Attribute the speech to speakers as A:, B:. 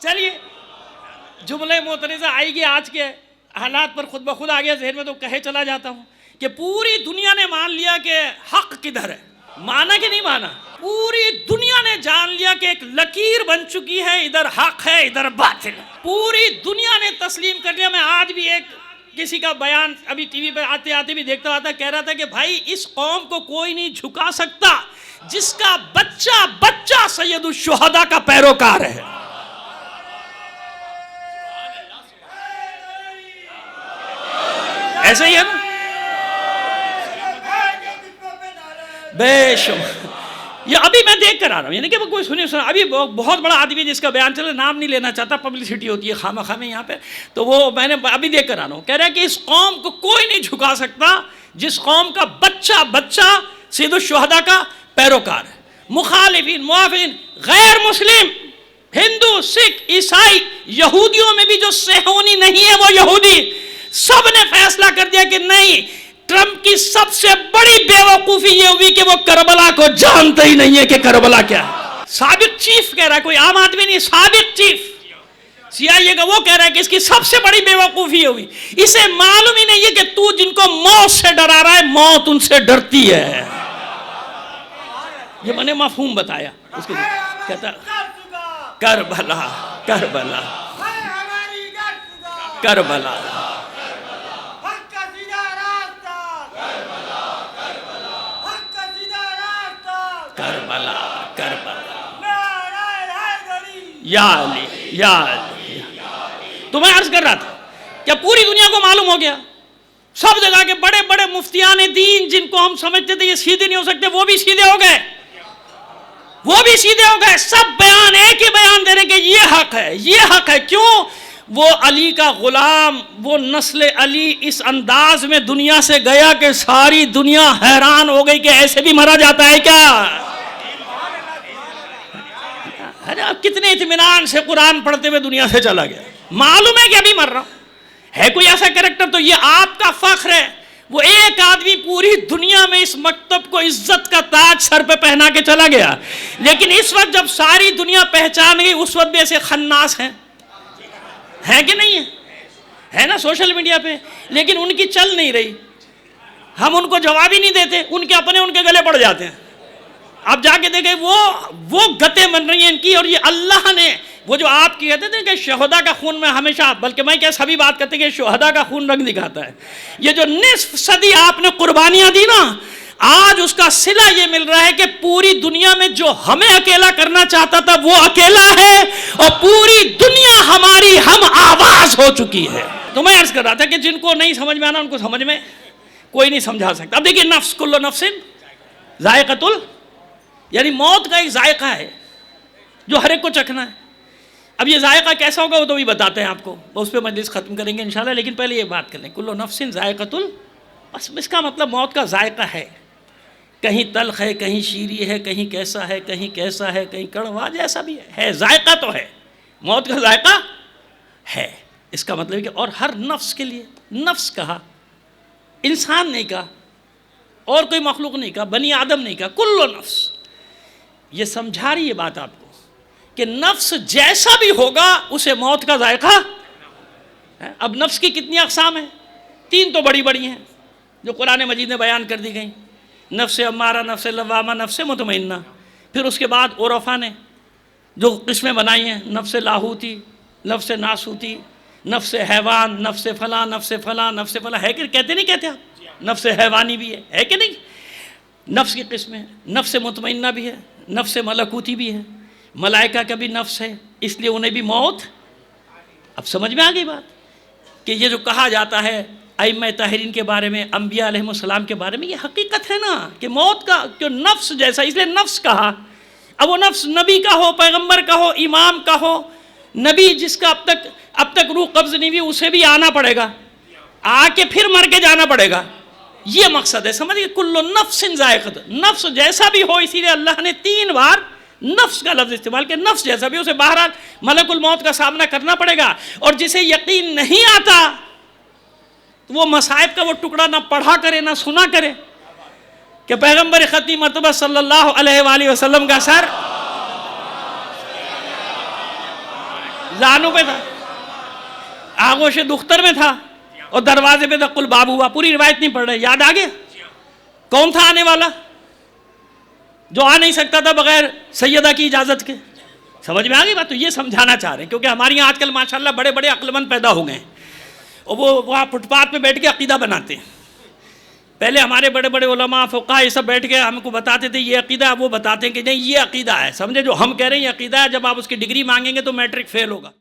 A: چلیے جملے معترضہ آئے گی آج کے حالات پر خود بخود آگے ذہن میں تو کہے چلا جاتا ہوں کہ پوری دنیا نے مان لیا کہ حق کدھر ہے. مانا کہ نہیں مانا؟ پوری دنیا نے جان لیا کہ ایک لکیر بن چکی ہے، ادھر حق ہے ادھر باطل ہے. پوری دنیا نے تسلیم کر لیا. میں آج بھی ایک کسی کا بیان ابھی ٹی وی پہ آتے آتے بھی دیکھتا تھا، کہہ رہا تھا کہ بھائی اس قوم کو کوئی نہیں جھکا سکتا جس کا بچہ بچہ سید الشہداء کا پیروکار ہے. ایسے ہی ہے نا؟ بے شک یہ ابھی میں دیکھ کر آ رہا ہوں، یعنی کہ کوئی سنی ابھی بہت بڑا آدمی جس کا بیان چل رہا، نام نہیں لینا چاہتا، پبلسٹی ہوتی ہے خامہ خامے یہاں پہ، تو وہ میں نے ابھی دیکھ کر آ رہا ہوں، کہہ رہا ہے کہ اس قوم کو کوئی نہیں جھکا سکتا جس قوم کا بچہ بچہ سید الشہداء کا پیروکار ہے. مخالفین، موافقین، غیر مسلم، ہندو، سکھ، عیسائی، یہودیوں میں بھی جو صہیونی نہیں ہے وہ یہودی، سب نے فیصلہ کر دیا کہ نہیں. ٹرمپ کی سب سے بڑی بے وقوفی یہ ہوئی کہ وہ کربلا کو جانتا ہی نہیں ہے کہ کربلا کیا ہے. سابق چیف کہہ رہا ہے، کوئی عام آدمی نہیں، سابق چیف CIA کا وہ کہہ رہا ہے کہ اس کی سب سے بڑی بے وقوفی یہ ہوئی، اسے معلوم ہی نہیں ہے کہ تو جن کو موت سے ڈرا رہا ہے موت ان سے ڈرتی ہے. یہ میں نے مفہوم بتایا اس کے کہتا کربلا کربلا کربلا کربلا کربلا یا علی یا علی. تو میں عرض کر رہا تھا کہ پوری دنیا کو معلوم ہو گیا، سب جگہ کے بڑے بڑے مفتیان دین جن کو ہم سمجھتے تھے یہ سیدھے نہیں ہو سکتے وہ بھی سیدھے ہو گئے، وہ بھی سیدھے ہو گئے. سب بیان ایک ہی بیان دے رہے کہ یہ حق ہے یہ حق ہے. کیوں؟ وہ علی کا غلام، وہ نسل علی اس انداز میں دنیا سے گیا کہ ساری دنیا حیران ہو گئی کہ ایسے بھی مرا جاتا ہے کیا. اب کتنے اطمینان سے قرآن پڑھتے ہوئے دنیا سے چلا گیا، معلوم ہے کہ ابھی مر رہا ہوں. ہے کوئی ایسا کریکٹر تو یہ آپ کا فخر ہے. وہ ایک آدمی پوری دنیا میں اس مکتب کو عزت کا تاج سر پہ پہنا کے چلا گیا، لیکن اس وقت جب ساری دنیا پہچان گئی اس وقت بھی ایسے خناس ہیں کہ نہیں ہے نا سوشل میڈیا پہ، لیکن ان کی چل نہیں رہی. ہم ان کو جواب ہی نہیں دیتے، ان کے اپنے ان کے گلے پڑ جاتے ہیں. اب جا کے دیکھیں وہ گتیں بن رہی ہیں ان کی. اور یہ اللہ نے وہ جو آپ کی کہتے تھے کہ شہداء کا خون میں ہمیشہ، بلکہ میں کیا سبھی بات کرتے کہ شہداء کا خون رنگ دکھاتا ہے. یہ جو نصف صدی آپ نے قربانیاں دی نا، آج اس کا صلہ یہ مل رہا ہے کہ پوری دنیا میں جو ہمیں اکیلا کرنا چاہتا تھا وہ اکیلا ہے، اور پوری دنیا ہماری ہم آواز ہو چکی ہے. تو میں عرض کر رہا تھا کہ جن کو نہیں سمجھ میں آنا ان کو سمجھ میں کوئی نہیں سمجھا سکتا. اب دیکھیے نفس کل نفس ذائقۃ یعنی موت کا ایک ذائقہ ہے جو ہر ایک کو چکھنا ہے. اب یہ ذائقہ کیسا ہوگا وہ تو بھی بتاتے ہیں آپ کو، اس پہ مجلس ختم کریں گے انشاءاللہ. لیکن پہلے یہ بات کر لیں کل نفس ذائقۃ بس اس کا مطلب موت کا ذائقہ ہے، کہیں تلخ ہے، کہیں شیریں ہے، کہیں کیسا ہے، کہیں کیسا ہے، کہیں کڑوا، جیسا بھی ہے ذائقہ تو ہے. موت کا ذائقہ ہے. اس کا مطلب ہے کہ اور ہر نفس کے لیے، نفس کہا انسان نہیں کہا، اور کوئی مخلوق نہیں کہا، بنی آدم نہیں کہا، کل نفس. یہ سمجھا رہی ہے بات آپ کو کہ نفس جیسا بھی ہوگا اسے موت کا ذائقہ ہے. اب نفس کی کتنی اقسام ہیں؟ 3 تو بڑی بڑی ہیں جو قرآن مجید میں بیان کر دی گئیں، نفس امارہ، نفس لوامہ، نفس مطمئنہ. پھر اس کے بعد عرفا نے جو قسمیں بنائی ہیں، نفس لاہوتی، نفس ناسوتی، نفس حیوان، نفس فلاں، نفس فلاں، نفس فلاں. ہے کہ کہتے نہیں کہتے آپ؟ نفس حیوانی بھی ہے کہ نہیں؟ نفس کی قسمیں، نفس مطمئنہ بھی ہے، نفس ملکوتی بھی ہے، ملائکہ کا بھی نفس ہے، اس لیے انہیں بھی موت. اب سمجھ میں آ گئی بات کہ یہ جو کہا جاتا ہے ائمہ طاہرین کے بارے میں، انبیاء علیہ السلام کے بارے میں، یہ حقیقت ہے نا کہ موت کا جو نفس جیسا، اس لیے نفس کہا. اب وہ نفس نبی کا ہو، پیغمبر کا ہو، امام کا ہو. نبی جس کا اب تک روح قبض نہیں ہوئی اسے بھی آنا پڑے گا، آ کے پھر مر کے جانا پڑے گا. یہ مقصد ہے. سمجھئے کل نفس ذائقۃ، نفس جیسا بھی ہو. اسی لیے اللہ نے 3 بار نفس کا لفظ استعمال کیا. نفس جیسا بھی اسے بہرحال ملک الموت کا سامنا کرنا پڑے گا. اور جسے یقین نہیں آتا وہ مصائب کا وہ ٹکڑا نہ پڑھا کرے نہ سنا کرے کہ پیغمبر ختم مرتبہ صلی اللہ علیہ وآلہ وسلم کا سر زانوں پہ تھا، آغوش دختر میں تھا، اور دروازے پہ دق الباب ہوا. پوری روایت نہیں پڑھ رہے، یاد آ گیا؟ کون تھا آنے والا جو آ نہیں سکتا تھا بغیر سیدہ کی اجازت کے؟ سمجھ میں آ گئی بات؟ تو یہ سمجھانا چاہ رہے ہیں، کیونکہ ہمارے یہاں آج کل ماشاءاللہ بڑے بڑے عقل مند پیدا ہو گئے ہیں، اور وہ وہاں فٹ پاتھ پہ بیٹھ کے عقیدہ بناتے ہیں. پہلے ہمارے بڑے بڑے علماء فقہاء یہ سب بیٹھ کے ہم کو بتاتے تھے یہ عقیدہ ہے، وہ بتاتے ہیں کہ نہیں یہ عقیدہ ہے. سمجھے جو ہم کہہ رہے ہیں یہ عقیدہ ہے، جب آپ اس کی ڈگری مانگیں گے تو میٹرک فیل ہوگا.